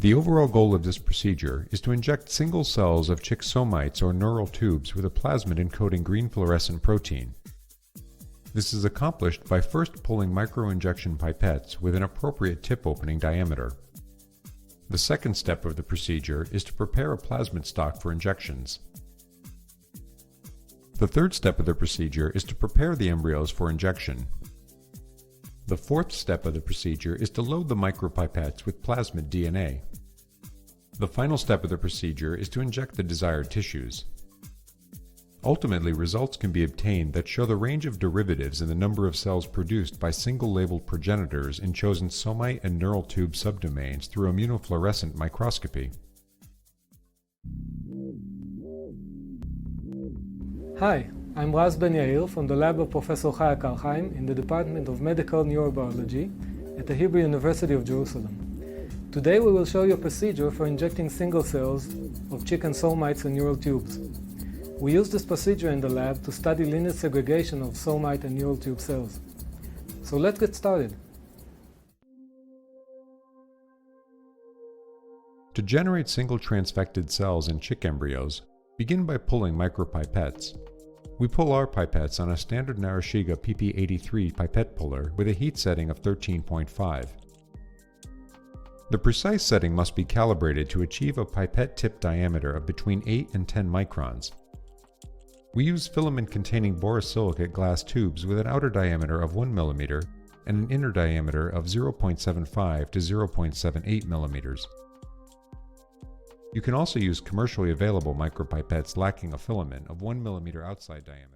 The overall goal of this procedure is to inject single cells of chick somites or neural tubes with a plasmid encoding green fluorescent protein. This is accomplished by first pulling microinjection pipettes with an appropriate tip opening diameter. The second step of the procedure is to prepare a plasmid stock for injections. The third step of the procedure is to prepare the embryos for injection. The fourth step of the procedure is to load the micropipettes with plasmid DNA. The final step of the procedure is to inject the desired tissues. Ultimately, results can be obtained that show the range of derivatives in the number of cells produced by single-labeled progenitors in chosen somite and neural tube subdomains through immunofluorescent microscopy. Hi, I'm Ben-Yair from the lab of Professor Chaya Kalcheim in the Department of Medical Neurobiology at the Hebrew University of Jerusalem. Today we will show you a procedure for injecting single cells of chicken somites and neural tubes. We use this procedure in the lab to study linear segregation of somite and neural tube cells. So let's get started. To generate single transfected cells in chick embryos, begin by pulling micropipettes. We pull our pipettes on a standard Narashiga PP83 pipette puller with a heat setting of 13.5. The precise setting must be calibrated to achieve a pipette tip diameter of between 8 and 10 microns. We use filament-containing borosilicate glass tubes with an outer diameter of 1 mm and an inner diameter of 0.75 to 0.78 mm. You can also use commercially available micropipettes lacking a filament of 1 mm outside diameter.